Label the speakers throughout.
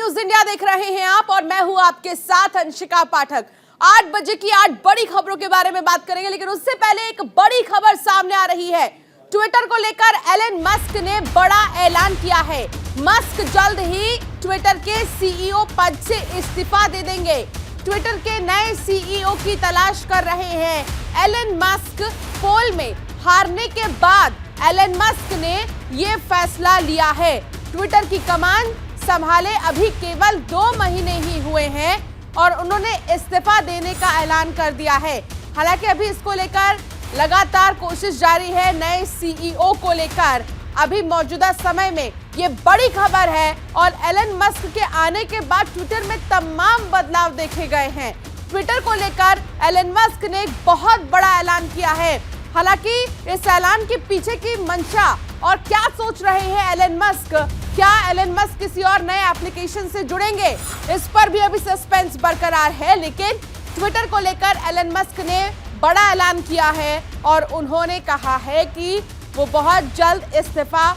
Speaker 1: News India देख रहे हैं आप और मैं हूं आपके साथ अंशिका पाठक। 8 बजे की 8 बड़ी खबरों के बारे में बात करेंगे, लेकिन उससे पहले एक बड़ी खबर सामने आ रही है। ट्विटर को लेकर एलन मस्क ने बड़ा ऐलान किया है। मस्क जल्द ही ट्विटर के सीईओ पद से इस्तीफा दे देंगे। ट्विटर के नए सीईओ की तलाश कर रहे हैं एलन मस्क। पोल में हारने के बाद एलन मस्क ने यह फैसला लिया है। ट्विटर की कमान संभाले अभी केवल 2 महीने ही हुए हैं और उन्होंने इस्तीफा देने का ऐलान कर दिया है। हालांकि अभी इसको लेकर लगातार कोशिश जारी है नए सीईओ को लेकर। अभी मौजूदा समय में ये बड़ी खबर है और एलन मस्क के आने के बाद ट्विटर में तमाम बदलाव देखे गए हैं। ट्विटर को लेकर एलन मस्क ने एक बहुत बड़ा ऐलान किया है। हालांकि इस ऐलान के पीछे की मंशा और क्या सोच रहे हैं एलन मस्क, क्या एलन मस्क किसी और नए एप्लीकेशन से जुड़ेंगे, इस पर भी अभी सस्पेंस बरकरार है। लेकिन ट्विटर को लेकर एलन मस्क ने बड़ा ऐलान किया है और उन्होंने कहा है कि वो बहुत जल्द इस्तीफा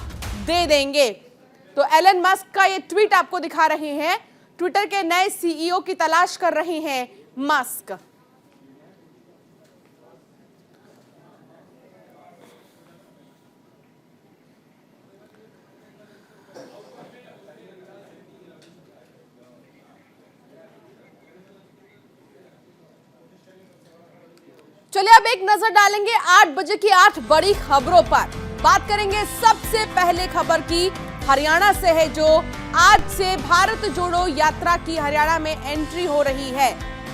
Speaker 1: दे देंगे। तो एलन मस्क का ये ट्वीट आपको दिखा रहे हैं। ट्विटर के नए सीईओ की तलाश कर रहे हैं मस्क। चलिए अब एक नजर डालेंगे 8 बजे की 8 बड़ी खबरों पर। बात करेंगे सबसे पहले खबर की, हरियाणा से है, जो आज से भारत जोड़ो यात्रा की हरियाणा में एंट्री हो रही है।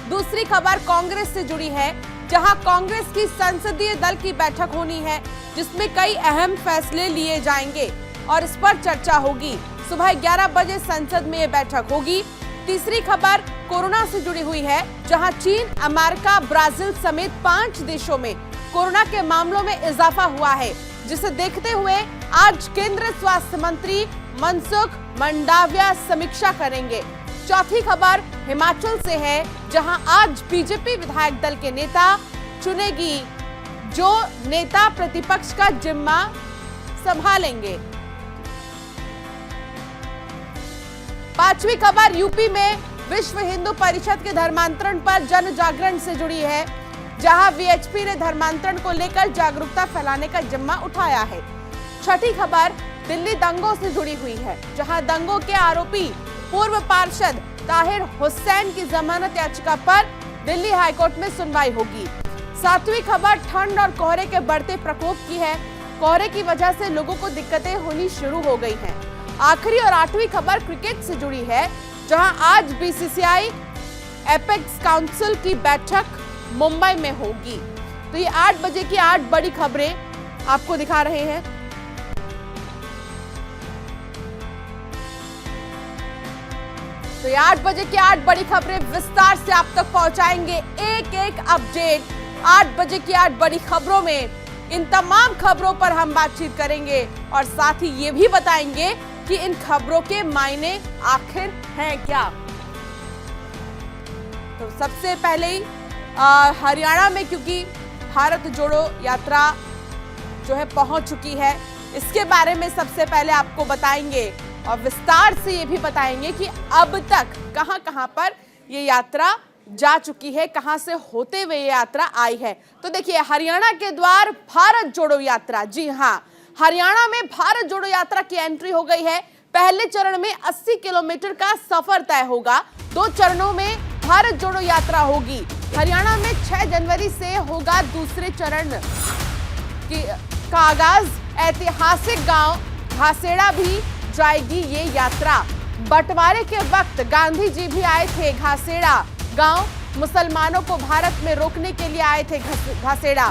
Speaker 1: दूसरी खबर कांग्रेस से जुड़ी है, जहां कांग्रेस की संसदीय दल की बैठक होनी है, जिसमें कई अहम फैसले लिए जाएंगे और इस पर चर्चा होगी। सुबह 11 बजे संसद में यह बैठक होगी। तीसरी खबर कोरोना से जुड़ी हुई है, जहां चीन, अमेरिका, ब्राजील समेत 5 देशों में कोरोना के मामलों में इजाफा हुआ है, जिसे देखते हुए आज केंद्रीय स्वास्थ्य मंत्री मनसुख मंडाविया समीक्षा करेंगे। चौथी खबर हिमाचल से है, जहां आज बीजेपी विधायक दल के नेता चुनेगी, जो नेता प्रतिपक्ष का जिम्मा संभालेंगे। पांचवी खबर यूपी में विश्व हिंदू परिषद के धर्मांतरण पर जन जागरण से जुड़ी है, जहां वीएचपी ने धर्मांतरण को लेकर जागरूकता फैलाने का जिम्मा उठाया है। छठी खबर दिल्ली दंगों से जुड़ी हुई है, जहां दंगों के आरोपी पूर्व पार्षद ताहिर हुसैन की जमानत याचिका पर दिल्ली हाईकोर्ट में सुनवाई होगी। सातवीं खबर ठंड और कोहरे के बढ़ते प्रकोप की है। कोहरे की वजह से लोगों को दिक्कतें होनी शुरू हो गई हैं। आखिरी और 8वीं खबर क्रिकेट से जुड़ी है, जहां आज बीसीसीआई एपेक्स काउंसिल की बैठक मुंबई में होगी। तो ये 8 बजे की 8 बड़ी खबरें आपको दिखा रहे हैं। तो ये 8 बजे की 8 बड़ी खबरें विस्तार से आप तक पहुंचाएंगे, एक एक अपडेट। 8 बजे की 8 बड़ी खबरों में इन तमाम खबरों पर हम बातचीत करेंगे और साथ ही ये भी बताएंगे कि इन खबरों के मायने आखिर हैं क्या। तो सबसे पहले हरियाणा में, क्योंकि भारत जोड़ो यात्रा जो है पहुंच चुकी है, इसके बारे में सबसे पहले आपको बताएंगे और विस्तार से ये भी बताएंगे कि अब तक कहां-कहां पर ये यात्रा जा चुकी है, कहां से होते हुए ये यात्रा आई है। तो देखिए, हरियाणा के द्वार भारत जोड़ो यात्रा, जी हां, हरियाणा में भारत जोड़ो यात्रा की एंट्री हो गई है। पहले चरण में 80 किलोमीटर का सफर तय होगा। 2 चरणों में भारत जोड़ो यात्रा होगी। हरियाणा में 6 जनवरी से होगा दूसरे चरण का आगाज। ऐतिहासिक गांव घासेड़ा भी जाएगी ये यात्रा। बंटवारे के वक्त गांधी जी भी आए थे घासेड़ा गांव, मुसलमानों को भारत में रोकने के लिए आए थे घासेड़ा।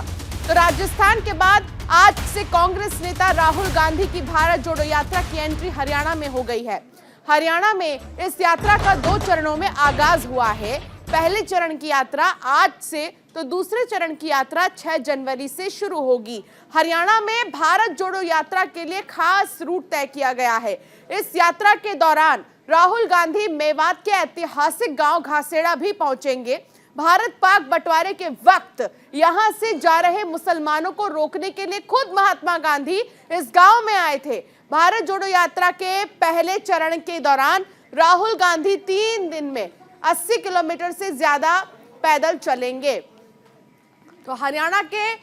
Speaker 1: तो राजस्थान के बाद आज से कांग्रेस नेता राहुल गांधी की भारत जोड़ो यात्रा की एंट्री हरियाणा में हो गई है। हरियाणा में इस यात्रा का 2 चरणों में आगाज हुआ है। पहले चरण की यात्रा आज से, तो दूसरे चरण की यात्रा 6 जनवरी से शुरू होगी। हरियाणा में भारत जोड़ो यात्रा के लिए खास रूट तय किया गया है। इस यात्रा के दौरान राहुल गांधी मेवात के ऐतिहासिक गांव घासेड़ा भी पहुंचेंगे। भारत पाक बंटवारे के वक्त यहां से जा रहे मुसलमानों को रोकने के लिए खुद महात्मा गांधी इस गांव में आए थे। भारत जोड़ो यात्रा के पहले चरण के दौरान राहुल गांधी 3 दिन में 80 किलोमीटर से ज्यादा पैदल चलेंगे। तो हरियाणा के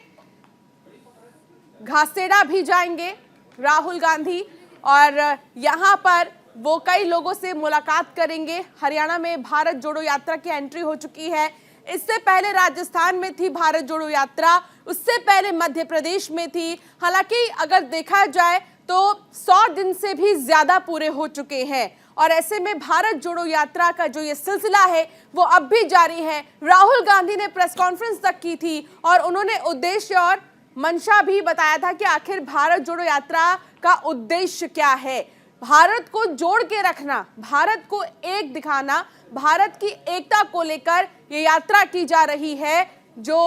Speaker 1: घासेड़ा भी जाएंगे राहुल गांधी और यहां पर वो कई लोगों से मुलाकात करेंगे। हरियाणा में भारत जोड़ो यात्रा की एंट्री हो चुकी है। इससे पहले राजस्थान में थी भारत जोड़ो यात्रा, उससे पहले मध्य प्रदेश में थी। हालांकि अगर देखा जाए तो 100 दिन से भी ज्यादा पूरे हो चुके हैं और ऐसे में भारत जोड़ो यात्रा का जो ये सिलसिला है वो अब भी जारी है। राहुल गांधी ने प्रेस कॉन्फ्रेंस तक की थी और उन्होंने उद्देश्य और मंशा भी बताया था कि आखिर भारत जोड़ो यात्रा का उद्देश्य क्या है। भारत को जोड़ के रखना, भारत को एक दिखाना, भारत की एकता को लेकर ये यात्रा की जा रही है जो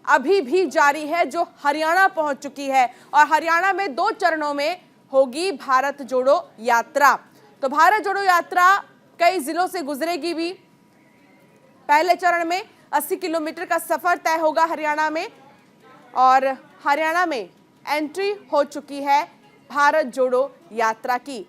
Speaker 1: अभी भी जारी है, जो हरियाणा पहुंच चुकी है और हरियाणा में 2 चरणों में होगी भारत जोड़ो यात्रा। तो भारत जोड़ो यात्रा कई जिलों से गुजरेगी भी। पहले चरण में 80 किलोमीटर का सफर तय होगा हरियाणा में और हरियाणा में एंट्री हो चुकी है भारत जोड़ो यात्रा की।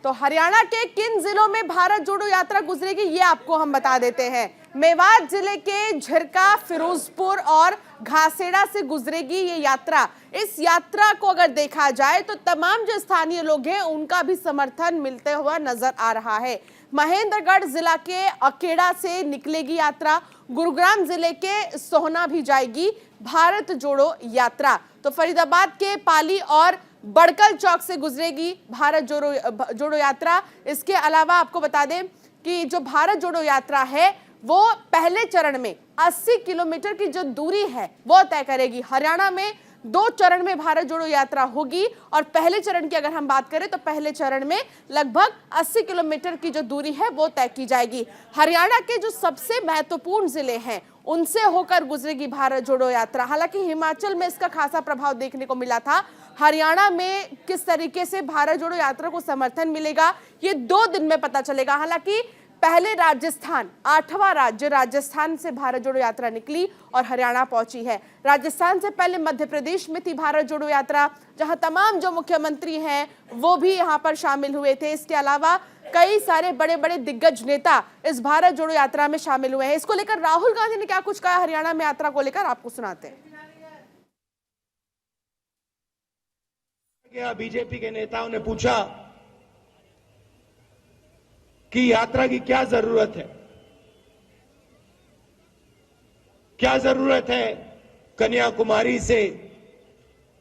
Speaker 1: तो हरियाणा के किन जिलों में भारत जोड़ो यात्रा गुजरेगी ये आपको हम बता देते हैं। मेवात जिले के झिरका, फिरोजपुर और घासेड़ा से गुजरेगी ये यात्रा। इस यात्रा को अगर देखा जाए तो तमाम जो स्थानीय लोग हैं उनका भी समर्थन मिलते हुआ नजर आ रहा है। महेंद्रगढ़ जिला के अकेड़ा से निकलेगी यात्रा, गुरुग्राम जिले के सोहना भी जाएगी भारत जोड़ो यात्रा। तो फरीदाबाद के पाली और बड़कल चौक से गुजरेगी भारत जोड़ो यात्रा। इसके अलावा आपको बता दें कि जो भारत जोड़ो यात्रा है वो पहले चरण में 80 किलोमीटर की जो दूरी है वो तय करेगी। हरियाणा में 2 चरण में भारत जोड़ो यात्रा होगी और पहले चरण की अगर हम बात करें तो पहले चरण में लगभग 80 किलोमीटर की जो दूरी है वो तय की जाएगी। हरियाणा के जो सबसे महत्वपूर्ण जिले हैं उनसे होकर गुजरेगी भारत जोड़ो यात्रा। हालांकि हिमाचल में इसका खासा प्रभाव देखने को मिला था। हरियाणा में किस तरीके से भारत जोड़ो यात्रा को समर्थन मिलेगा ये 2 दिन में पता चलेगा। हालांकि पहले राजस्थान, 8वां राज्य राजस्थान से भारत जोड़ो यात्रा निकली और हरियाणा पहुंची है। राजस्थान से पहले मध्य प्रदेश में थी भारत जोड़ो यात्रा, जहां तमाम जो मुख्यमंत्री हैं वो भी यहां पर शामिल हुए थे। इसके अलावा कई सारे बड़े बड़े दिग्गज नेता इस भारत जोड़ो यात्रा में शामिल हुए हैं। इसको लेकर राहुल गांधी ने क्या कुछ कहा हरियाणा में यात्रा को लेकर आपको सुनाते हैं।
Speaker 2: बीजेपी के नेताओं ने पूछा कि यात्रा की क्या जरूरत है, क्या जरूरत है कन्याकुमारी से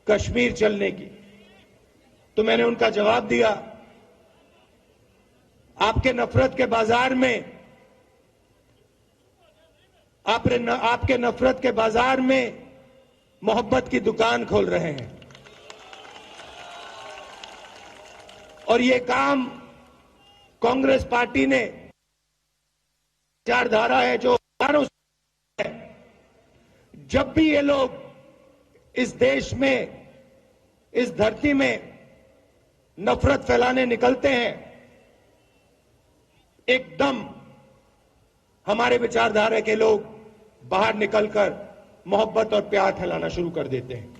Speaker 2: कश्मीर चलने की। तो मैंने उनका जवाब दिया, आपके नफरत के बाजार में, आपके नफरत के बाजार में मोहब्बत की दुकान खोल रहे हैं और ये काम कांग्रेस पार्टी ने विचारधारा है जो है। जब भी ये लोग इस देश में, इस धरती में नफरत फैलाने निकलते हैं, एकदम हमारे विचारधारा के लोग बाहर निकलकर मोहब्बत और प्यार फैलाना शुरू कर देते हैं।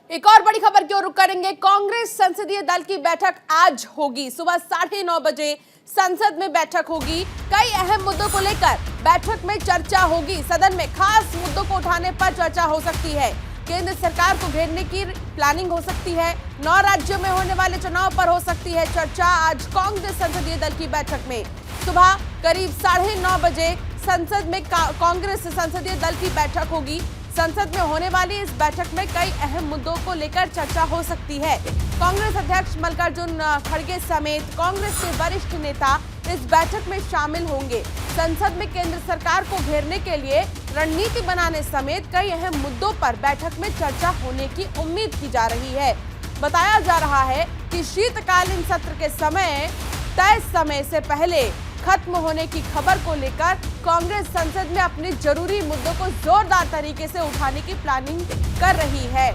Speaker 1: एक और बड़ी खबर की ओर रुख करेंगे। कांग्रेस संसदीय दल की बैठक आज होगी। सुबह 9:30 बजे संसद में बैठक होगी। कई अहम मुद्दों को लेकर बैठक में चर्चा होगी। सदन में खास मुद्दों को उठाने पर चर्चा हो सकती है। केंद्र सरकार को घेरने की प्लानिंग हो सकती है। 9 राज्यों में होने वाले चुनाव पर हो सकती है चर्चा आज कांग्रेस संसदीय दल की बैठक में। सुबह करीब 9:30 बजे संसद में कांग्रेस संसदीय दल की बैठक होगी। संसद में होने वाली इस बैठक में कई अहम मुद्दों को लेकर चर्चा हो सकती है। कांग्रेस अध्यक्ष मल्लिकार्जुन खड़गे समेत कांग्रेस के वरिष्ठ नेता इस बैठक में शामिल होंगे। संसद में केंद्र सरकार को घेरने के लिए रणनीति बनाने समेत कई अहम मुद्दों पर बैठक में चर्चा होने की उम्मीद की जा रही है। बताया जा रहा है कि शीतकालीन सत्र के तय समय से पहले खत्म होने की खबर को लेकर कांग्रेस संसद में अपने जरूरी मुद्दों को जोरदार तरीके से उठाने की प्लानिंग कर रही है।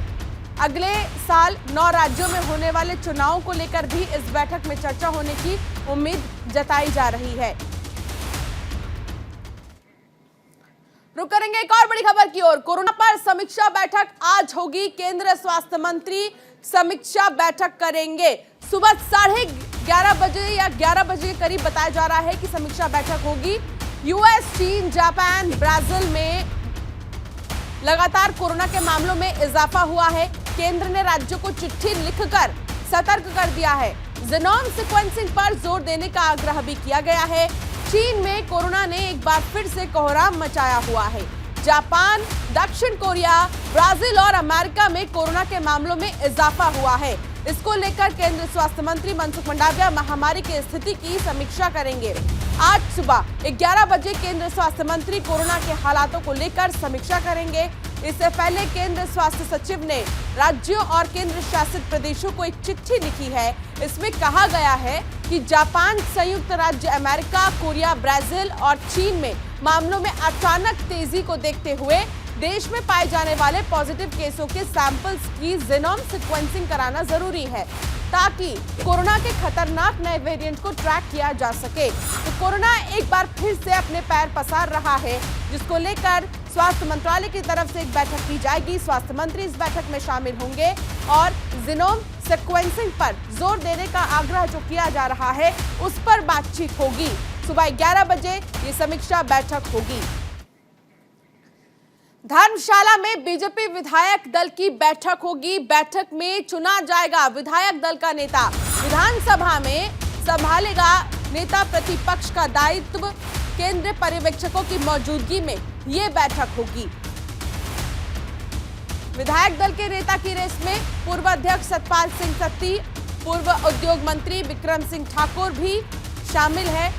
Speaker 1: अगले साल 9 राज्यों में होने वाले चुनावों को लेकर भी इस बैठक में चर्चा होने की उम्मीद जताई जा रही है। रुक करेंगे एक और बड़ी खबर की ओर। कोरोना पर समीक्षा बैठक आज होगी। केंद्रीय स्वास्थ्य मंत्री समीक्षा बैठक करेंगे। सुबह 11 बजे या 11 बजे के करीब बताया जा रहा है कि समीक्षा बैठक होगी। यूएस, चीन, जापान, ब्राजील में लगातार कोरोना के मामलों में इजाफा हुआ है। केंद्र ने राज्यों को चिट्ठी लिखकर सतर्क कर दिया है। जीनोम सीक्वेंसिंग पर जोर देने का आग्रह भी किया गया है। चीन में कोरोना ने एक बार फिर से कोहराम मचाया हुआ है। जापान, दक्षिण कोरिया, ब्राजील और अमेरिका में कोरोना के मामलों में इजाफा हुआ है। इसको लेकर केंद्रीय स्वास्थ्य मंत्री मनसुख मंडाविया महामारी की स्थिति की समीक्षा करेंगे। आज सुबह 11 बजे केंद्रीय स्वास्थ्य मंत्री कोरोना के हालातों को लेकर समीक्षा करेंगे। इससे पहले केंद्रीय स्वास्थ्य सचिव ने राज्यों और केंद्र शासित प्रदेशों को एक चिट्ठी लिखी है। इसमें कहा गया है कि जापान, संयुक्त राज्य अमेरिका, कोरिया, ब्राजील और चीन में मामलों में अचानक तेजी को देखते हुए देश में पाए जाने वाले पॉजिटिव केसों के सैंपल्स की जीनोम सीक्वेंसिंग कराना जरूरी है, ताकि कोरोना के खतरनाक नए वेरिएंट को ट्रैक किया जा सके। तो कोरोना एक बार फिर से अपने पैर पसार रहा है, जिसको लेकर स्वास्थ्य मंत्रालय की तरफ से एक बैठक की जाएगी। स्वास्थ्य मंत्री इस बैठक में शामिल होंगे और जीनोम सीक्वेंसिंग पर जोर देने का आग्रह जो किया जा रहा है उस पर बातचीत होगी। सुबह 11 बजे ये समीक्षा बैठक होगी। धर्मशाला में बीजेपी विधायक दल की बैठक होगी। बैठक में चुना जाएगा विधायक दल का नेता। विधानसभा में संभालेगा नेता प्रतिपक्ष का दायित्व। केंद्रीय पर्यवेक्षकों की मौजूदगी में ये बैठक होगी। विधायक दल के नेता की रेस में पूर्व अध्यक्ष सतपाल सिंह सत्ती, पूर्व उद्योग मंत्री विक्रम सिंह ठाकुर भी शामिल है।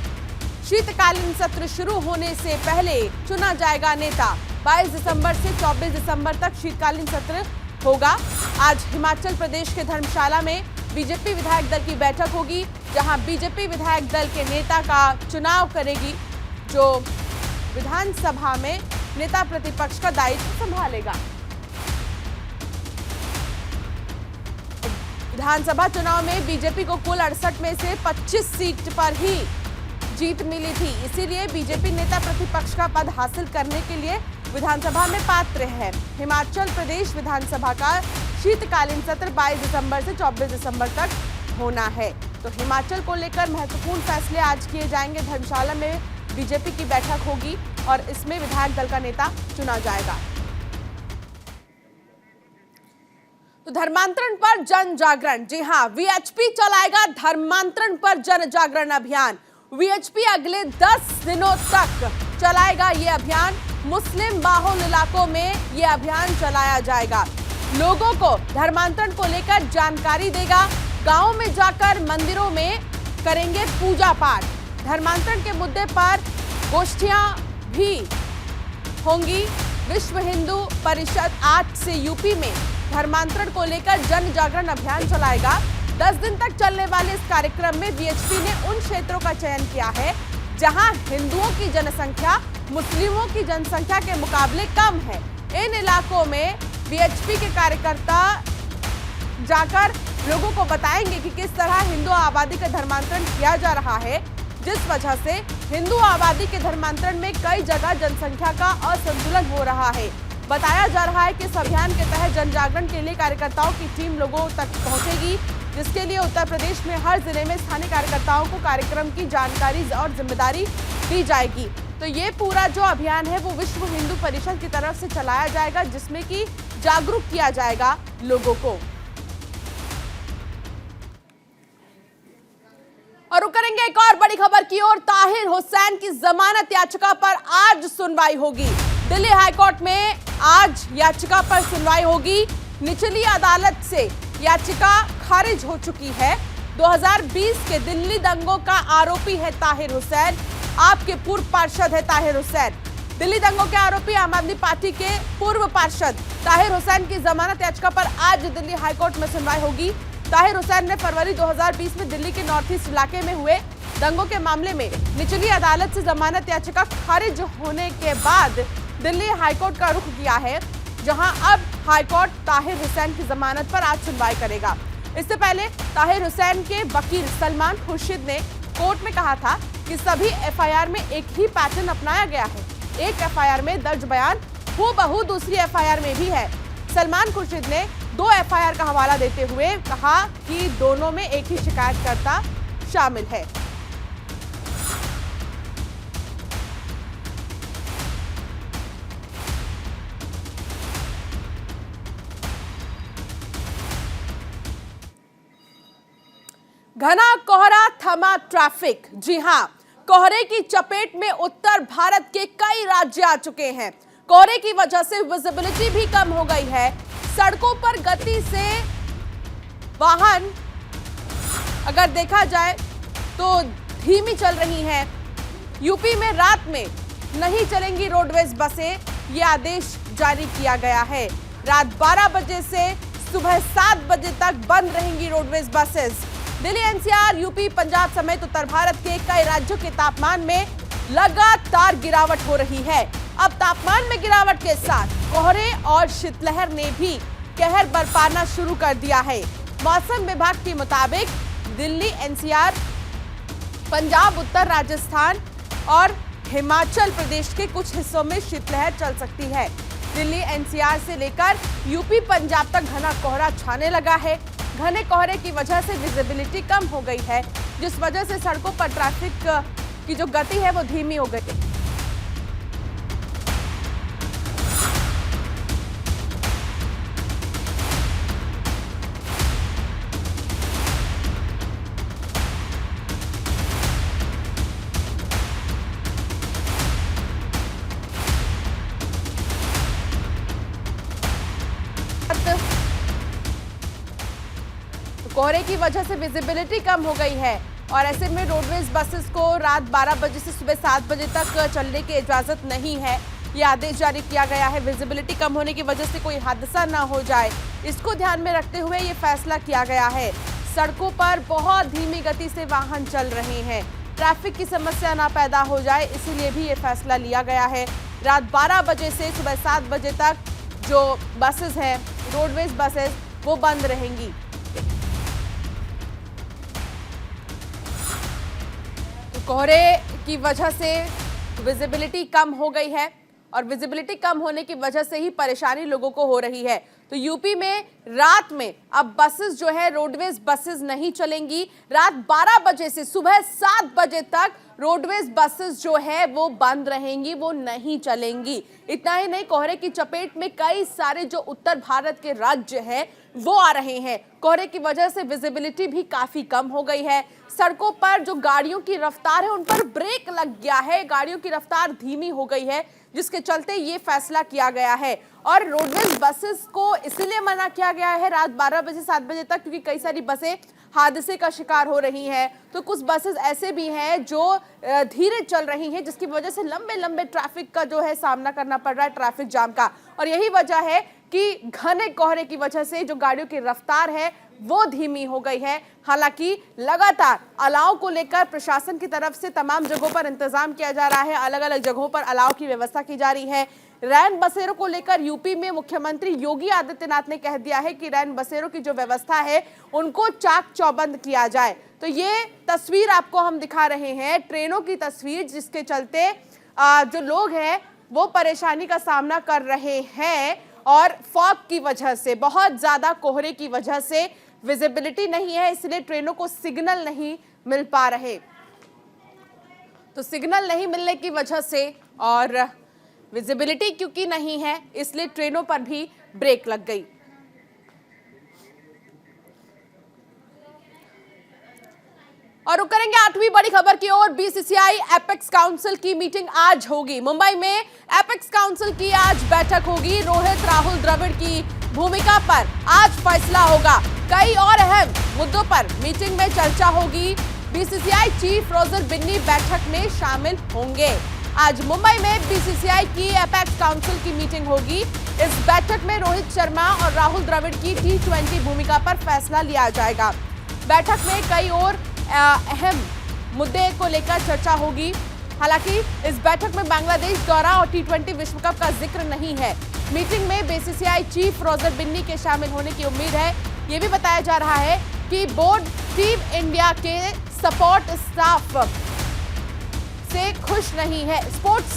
Speaker 1: शीतकालीन सत्र शुरू होने से पहले चुना जाएगा नेता। 22 दिसंबर से 24 दिसंबर तक शीतकालीन सत्र होगा। आज हिमाचल प्रदेश के धर्मशाला में बीजेपी विधायक दल की बैठक होगी, जहां बीजेपी विधायक दल के नेता का चुनाव करेगी, जो विधानसभा में नेता प्रतिपक्ष का दायित्व संभालेगा। विधानसभा चुनाव में बीजेपी को कुल 68 में से 25 सीट पर ही जीत मिली थी, इसीलिए बीजेपी नेता प्रतिपक्ष का पद हासिल करने के लिए विधानसभा में पात्र है। हिमाचल प्रदेश विधानसभा का शीतकालीन सत्र 22 दिसंबर से 24 दिसंबर तक होना है। तो हिमाचल को लेकर महत्वपूर्ण फैसले आज किए जाएंगे। धर्मशाला में बीजेपी की बैठक होगी और इसमें विधायक दल का नेता चुना जाएगा। तो धर्मांतरण पर जन जागरण, जी हां, वीएचपी चलाएगा धर्मांतरण पर जन जागरण अभियान। वीएचपी अगले 10 दिनों तक चलाएगा ये अभियान। मुस्लिम बाहुल इलाकों में ये अभियान चलाया जाएगा। लोगों को धर्मांतरण को लेकर जानकारी देगा। गांवों में जाकर मंदिरों में करेंगे पूजा पाठ। धर्मांतरण के मुद्दे पर गोष्ठियां भी होंगी। विश्व हिंदू परिषद आज से यूपी में धर्मांतरण को लेकर जन जागरण अभियान चलाएगा। 10 दिन तक चलने वाले इस कार्यक्रम में वीएचपी ने उन क्षेत्रों का चयन किया है जहां हिंदुओं की जनसंख्या मुस्लिमों की जनसंख्या के मुकाबले कम है। इन इलाकों में वीएचपी के कार्यकर्ता जाकर लोगों को बताएंगे कि किस तरह हिंदू आबादी का धर्मांतरण किया जा रहा है, जिस वजह से हिंदू आबादी के धर्मांतरण में कई जगह जनसंख्या का असंतुलन हो रहा है। बताया जा रहा है कि इस अभियान के तहत जन जागरण के लिए कार्यकर्ताओं की टीम लोगों तक पहुंचेगी, जिसके लिए उत्तर प्रदेश में हर जिले में स्थानीय कार्यकर्ताओं को कार्यक्रम की जानकारी और जिम्मेदारी दी जाएगी। तो ये पूरा जो अभियान है वो विश्व हिंदू परिषद की तरफ से चलाया जाएगा, जिसमें कि जागरूक किया जाएगा लोगों को। और रुक करेंगे एक और बड़ी खबर की ओर। ताहिर हुसैन की जमानत याचिका पर आज सुनवाई होगी। दिल्ली हाईकोर्ट में आज याचिका पर सुनवाई होगी। निचली अदालत से याचिका खारिज हो चुकी है। 2020 के दिल्ली दंगों का आरोपी है ताहिर हुसैन। आपके पूर्व पार्षद है ताहिर हुसैन। दिल्ली दंगों के आरोपी आम आदमी पार्टी के पूर्व पार्षद ताहिर हुसैन की जमानत याचिका पर आज दिल्ली हाईकोर्ट में सुनवाई होगी। ताहिर हुसैन ने फरवरी 2020 में दिल्ली के नॉर्थ ईस्ट इलाके में हुए दंगों के मामले में निचली अदालत से जमानत याचिका खारिज होने के बाद दिल्ली हाईकोर्ट का रुख किया है, जहां अब हाईकोर्ट ताहिर हुसैन की जमानत पर आज सुनवाई करेगा। इससे पहले ताहिर हुसैन के वकील सलमान खुर्शीद ने कोर्ट में कहा था कि सभी एफआईआर में एक ही पैटर्न अपनाया गया है। एक एफआईआर में दर्ज बयान हूबहू दूसरी एफआईआर में भी है। सलमान खुर्शीद ने 2 एफआईआर का हवाला देते हुए कहा कि दोनों में एक ही शिकायतकर्ता शामिल है। घना कोहरा थमा ट्रैफिक। जी हां, कोहरे की चपेट में उत्तर भारत के कई राज्य आ चुके हैं। कोहरे की वजह से विजिबिलिटी भी कम हो गई है। सड़कों पर गति से वाहन अगर देखा जाए तो धीमी चल रही हैं। यूपी में रात में नहीं चलेंगी रोडवेज बसें, ये आदेश जारी किया गया है। रात 12 बजे से सुबह 7 बजे तक बंद रहेंगी roadways buses. Delhi, NCR, UP, Punjab समेत उत्तर भारत के कई राज्यों के तापमान में लगातार गिरावट हो रही है। अब तापमान में गिरावट के साथ कोहरे और शीतलहर ने भी कहर बरपाना शुरू कर दिया है। मौसम विभाग के मुताबिक दिल्ली, एनसीआर, पंजाब, उत्तर राजस्थान और हिमाचल प्रदेश के कुछ हिस्सों में शीतलहर चल सकती है। दिल्ली, एनसीआर से लेकर यूपी, पंजाब तक घना कोहरा छाने लगा है। घने कोहरे की वजह से विजिबिलिटी कम हो गई है, जिस वजह से सड़कों पर ट्रैफिक की जो गति है वो धीमी हो गई। कोहरे की वजह से विजिबिलिटी कम हो गई है और ऐसे में रोडवेज बसेस को रात 12 बजे से सुबह 7 बजे तक चलने की इजाजत नहीं है। ये आदेश जारी किया गया है। विजिबिलिटी कम होने की वजह से कोई हादसा ना हो जाए, इसको ध्यान में रखते हुए ये फैसला किया गया है। सड़कों पर बहुत धीमी गति से वाहन चल रहे हैं, ट्रैफिक की समस्या ना पैदा हो जाए, इसीलिए भी ये फैसला लिया गया है। रात 12 बजे से सुबह 7 बजे तक जो बसेस हैं, रोडवेज बसेस, वो बंद रहेंगी। कोहरे की वजह से विजिबिलिटी कम हो गई है और विजिबिलिटी कम होने की वजह से ही परेशानी लोगों को हो रही है। तो यूपी में रात में अब बसेस जो है, रोडवेज बसेस नहीं चलेंगी। रात 12 बजे से सुबह 7 बजे तक रोडवेज बसेस जो है वो बंद रहेंगी, वो नहीं चलेंगी। इतना ही नहीं, कोहरे की चपेट में कई सारे जो उत्तर भारत के राज्य हैं वो आ रहे हैं। कोहरे की वजह से विजिबिलिटी भी काफी कम हो गई है। सड़कों पर जो गाड़ियों की रफ्तार है उन पर ब्रेक लग गया है, गाड़ियों की रफ्तार धीमी हो गई है, जिसके चलते ये फैसला किया गया है। और रोडवेज बसेस को इसलिए मना किया गया है रात 12 बजे 7 बजे तक, क्योंकि कई सारी बसें हादसे का शिकार हो रही हैं। तो कुछ बसेस ऐसे भी हैं जो धीरे चल रही हैं, जिसकी वजह से लंबे लंबे ट्रैफिक का जो है सामना करना पड़ रहा है, ट्रैफिक जाम का। और यही वजह है कि घने कोहरे की वजह से जो गाड़ियों की रफ्तार है वो धीमी हो गई है। हालांकि लगातार अलाव को लेकर प्रशासन की तरफ से तमाम जगहों पर इंतजाम किया जा रहा है, अलग अलग जगहों पर अलाव की व्यवस्था की जा रही है। रैन बसेरों को लेकर यूपी में मुख्यमंत्री योगी आदित्यनाथ ने कह दिया है कि रैन बसेरों की जो व्यवस्था है उनको चाक चौबंद किया जाए। तो ये तस्वीर आपको हम दिखा रहे हैं, ट्रेनों की तस्वीर, जिसके चलते जो लोग हैं वो परेशानी का सामना कर रहे हैं। और फॉग की वजह से, बहुत ज्यादा कोहरे की वजह से विजिबिलिटी नहीं है, इसलिए ट्रेनों को सिग्नल नहीं मिल पा रहे। तो सिग्नल नहीं मिलने की वजह से और विजिबिलिटी क्योंकि नहीं है, इसलिए ट्रेनों पर भी ब्रेक लग गई। और रुक करेंगे 8वीं बड़ी खबर की ओर। बीसीसीआई एपेक्स काउंसिल की मीटिंग आज होगी। मुंबई में एपेक्स काउंसिल की आज बैठक होगी। रोहित, राहुल द्रविड़ की भूमिका पर आज फैसला होगा। कई और अहम मुद्दों पर मीटिंग में चर्चा होगी। बीसीसीआई चीफ रोजर बिन्नी बैठक में शामिल होंगे। आज मुंबई में बीसीसीआई की एपेक्स काउंसिल की मीटिंग होगी। इस बैठक में रोहित शर्मा और राहुल द्रविड़ की T20 भूमिका पर फैसला लिया जाएगा। बैठक में कई और अहम मुद्दे को लेकर चर्चा होगी। हालांकि इस बैठक में बांग्लादेश दौरा और T20 विश्व कप का जिक्र नहीं है। मीटिंग में बीसीसीआई चीफ रोजर बिन्नी के शामिल होने की उम्मीद है। ये भी बताया जा रहा है कि बोर्ड टीम इंडिया के सपोर्ट स्टाफ से खुश नहीं है, स्पोर्ट्स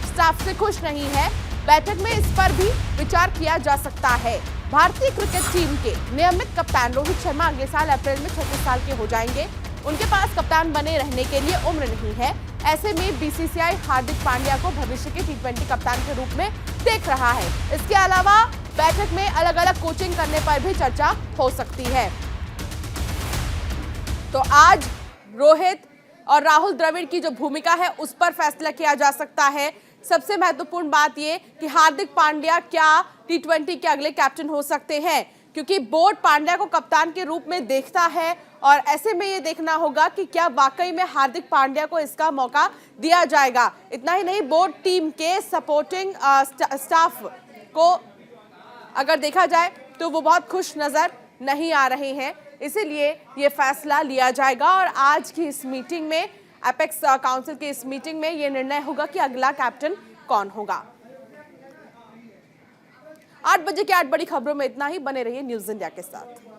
Speaker 1: स्टाफ से खुश नहीं है। बैठक में इस पर भी विचार किया जा सकता है। भारतीय क्रिकेट टीम के नियमित कप्तान रोहित शर्मा अगले साल अप्रैल में 36 साल के हो जाएंगे। उनके पास कप्तान बने रहने के लिए उम्र नहीं है। ऐसे में बीसीसीआई हार्दिक पांड्या को भविष्य के टी20 कप्तान के रूप में देख रहा है। इसके अलावा बैठक में अलग अलग कोचिंग करने पर भी चर्चा हो सकती है। तो आज रोहित और राहुल द्रविड़ की जो भूमिका है उस पर फैसला किया जा सकता है। सबसे महत्वपूर्ण बात यह कि हार्दिक पांड्या क्या टी20 के अगले कैप्टन हो सकते हैं, क्योंकि बोर्ड पांड्या को कप्तान के रूप में देखता है और ऐसे में ये देखना होगा कि क्या वाकई में हार्दिक पांड्या को इसका मौका दिया जाएगा। इतना ही नहीं, बोर्ड टीम के सपोर्टिंग स्टाफ को अगर देखा जाए तो वो बहुत खुश नजर नहीं आ रहे हैं, इसीलिए ये फैसला लिया जाएगा। और आज की इस मीटिंग में, एपेक्स काउंसिल की इस मीटिंग में ये निर्णय होगा कि अगला कैप्टन कौन होगा। 8 बजे की 8 बड़ी खबरों में इतना ही। बने रहिए न्यूज़ इंडिया के साथ।